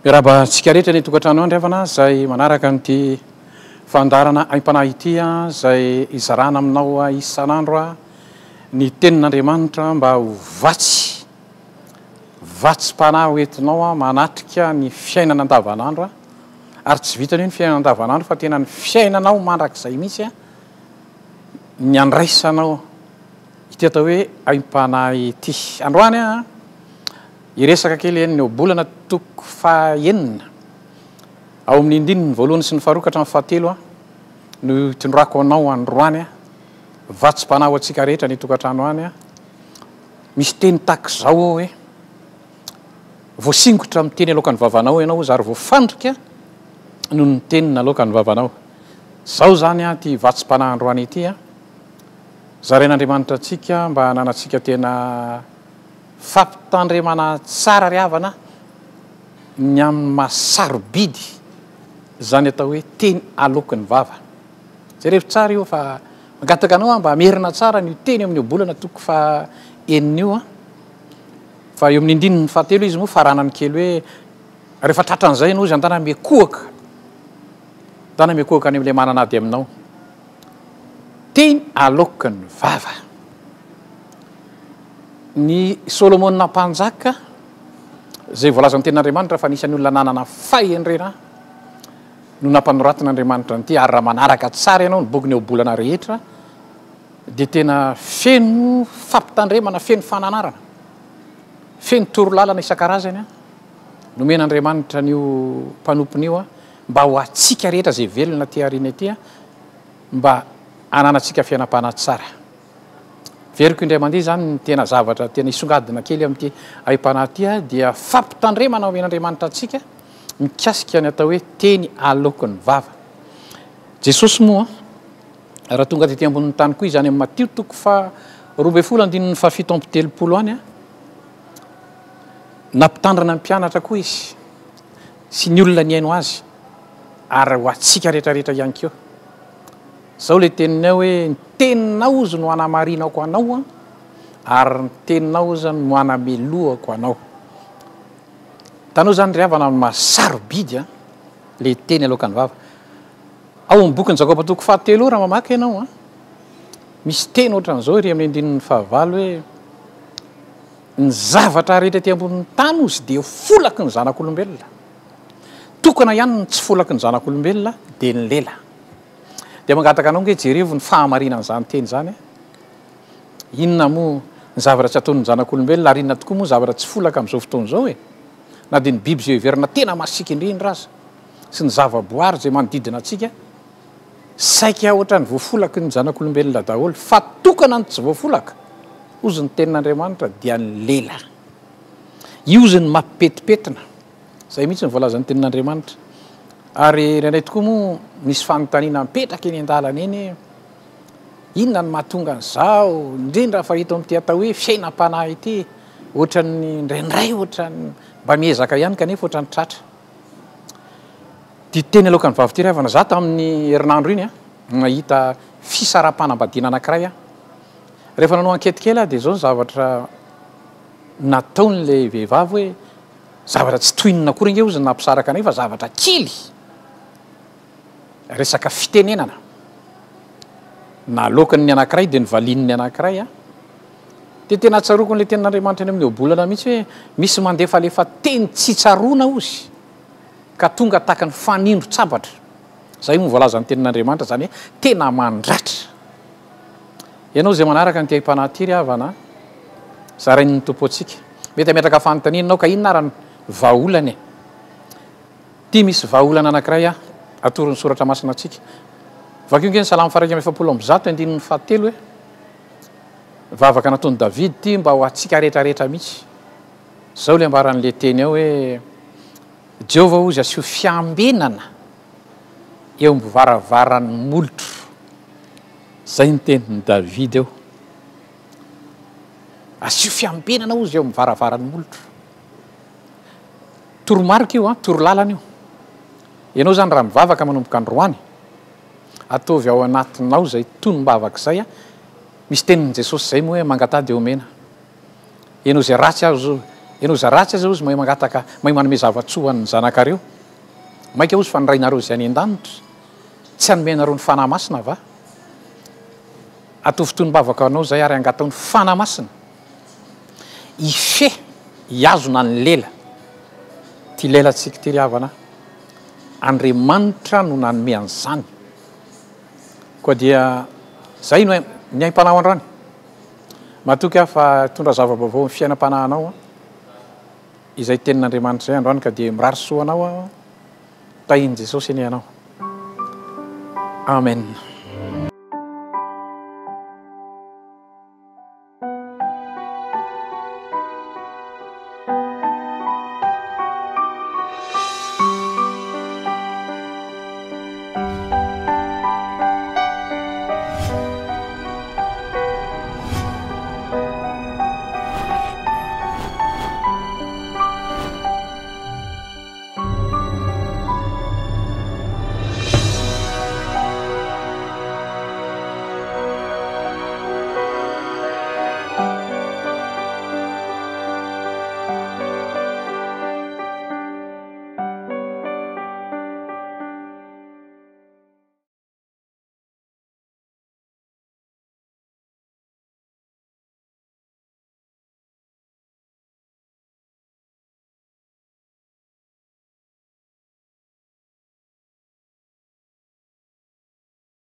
Miarabantsika rehetra ny tokantrano andriavana zay manaraka nyity fandarana aim-panahy ity zay izarana aminao isan'andro ny tenin'Andriamanitra mba ho vatsym-panahy hoentinao manatrika ny fiainana andavanandro ary tsy vitany hoe ny fiainana andavanandro fa tena ny fiainanao mandrakizay mihitsy ny andraisanao ity atao hoe aim-panahy ity. Androany iresaka kely ny bolana toko fahaenina ao amin'ny indininy voalohany sy ny faharoa ka hatramin'ny fahatelo no tondroako anao androany vatsym-panahy ho antsika rehetra ny tokantrano any misy teny tahak'izao hoe voasingotra amin'ny teny alokan'ny vavanao ianao ary voafandrika noho ny tenina alokan'ny vavanao. Zao zany ty vatsym-panahy androany ity zarain'Andriamanitra antsika mba hananantsika tena fampitandremana tsara ry havana ny amin'ny masarobidy zany atao hoe teny alokan'ny vava. Jerevy tsara io fa magataka anao mba amerina tsara ny teny amin'ny bolana toko fahaenina io fa eo amin'ny indininy fahatelo izy moa faranany kely hoe rehefa tratran'izay ianao izy andana miakohaka any amin'ilay mananady aminao teny alokan'ny vava. Ny Solomona mpanjaka zay voalaza ny tenin'Andriamanitra fa nisan'ny olona nanana fahendrena no nampanoratin'Andriamanitra nyity ary raha manaraka tsara ianao ny boky ny eo bolana rehetra dia tena feno fampitandremana, feno fananarana, feno torolalana isan-karazany nomen'Andriamanitra n'io mpanompony io mba ho atsika rehetra zay velona ty ariana ity mba hananantsika fiainam-panahy tsara. Veriko indray mandeha zany ny tena zavatra tena isongadina kely amin'ity aim-panahy ity dia fampitandremana omen'Andriamanitra antsika mikasika ny atao hoe teny alokan'ny vava. Jesosy moa raha tonga tetỳ ambonin'ny tany koa izany amin'ny Matio toko faharoa ambin'ny folo andininy fahafito amby telopolo any nampitandrana ny mpianatra koa izy sy ny olona ny haino azy ary ho atsika rehetrarehetra ihany keo. Zao le teninao hoe ny teninao izy no hanamarinako anao ary ny teninao izy no hanamelohako anao. Tanao zany ry havana masarobidy le teny alokan'ny vava. Ao amin'ny bokin'ny Jakoba toko fahatelo raha mamaky ianao misy teny ohatran'izao ry amin'ny andininy fahavalo hoe ny zavatra rehetra ety ambonin'ny tany izy dia folaky ny zanak'olombelona. Tokana ihany ny tsy folaky ny zanak'olombelona dia ny lela. Dia mangataka anao hoe jerevo ny fahamarinan'izany teny zany inona moa ny zavatra tsy ataon'ny zanak'olombelona ary inona tokoa moa zavatra tsy folaka amin'izao fotoana izao na dia ny biby zay heverina tena masika indrindra aza sy ny zavaboary zay manodidina antsika saika ohatra ny voafolaky ny zanak'olombelona daholo fa tokana ny tsy voafolaka ozy ny tenin'Andriamanitra dia ny lela. Io izy ny mampipetipetina zay mihitsy ny voalazan'ny tenin'Andriamanitra. Ary indraindray tokoa moa misy fanontaniana mipetraka eny an-dalana eny inona ny mahatonga an'izao indrindra fa hita amin'ity atao hoe fiainam-panahy ity ohatran'ny indraindray ohatran'ny mba miezaka ihany kanefa ohatran'ny tratra. Ty teny alokan'ny vava ity ry havana za tamin'ny herinandro iny nahita fisarahampanambadiana anankiray rehefa nanao ankety kely dia zao ny zavatra nataon'ilay vehivavy hoe zavatra tsy toinona akory inge ozy nampisaraka anay fa zavatra kely resaka fitenenana nalokany ny anankiray dia nyvalininy anankiray dia tena tsaroko n'ilay tenin'Andriamanitra eny amin'ny obolana mihitsy hoe misy mandefalefa teny tsy tsaroana ozy ka tonga tahaka ny fanindro tsabatra. Zay moa voalaza ny tenin'Andriamanitra zany hoe tena mandratra. Ianao zay manaraka ny ty aim-panahy ity ry havana zarain'ny tompo antsika mety ametraka fanontanianao ka inona ary ny vahaolany ty misy vahaolana anankiray atoron'ny soratra masina antsika vakio nge ny salamy faraika amby efapolo amby zato andininy fahatelo hoe vavaka nataon'i Davidy ty mba ho atsika rehetrarehetra mihitsy. Zao le ambaran'le teny ao hoe Jehova ozy asio fiambenana eo amby varavaran'ny molotro. Zay ny tenin'i Davidy eo. Asio fiambenana ozy eo amby varavaran'ny molotro. Toromarika io torolalana io. Ianao zany raha mivavaka manomboka androany ataovy ao anatinao zay tonom-bavaka zay misy tenin'i Jesosy zay moa hoe mangatady eo mena. Ianao zay ratsy azo ianao za ratsy aza ozy mahay mangataka mahay manome zavatsohan'ny zanakareo maika ozy fanirainareo zay any an-danitra tsy anomenareo ny fanahy masina va atovytoy-bavaka anao zay ary angataony fanahy masina ife iazona ny lela ty lelantsika ty riavana Andriamanitra no nanome an'izany koa dia zay no ny aim-panahy androany matoky aho fa tondra zava-baovao ny fiainam-panahinao izay tenin'Andriamanitra zay androany ka dia mirary soanao tahiny Jesosy eny anao amen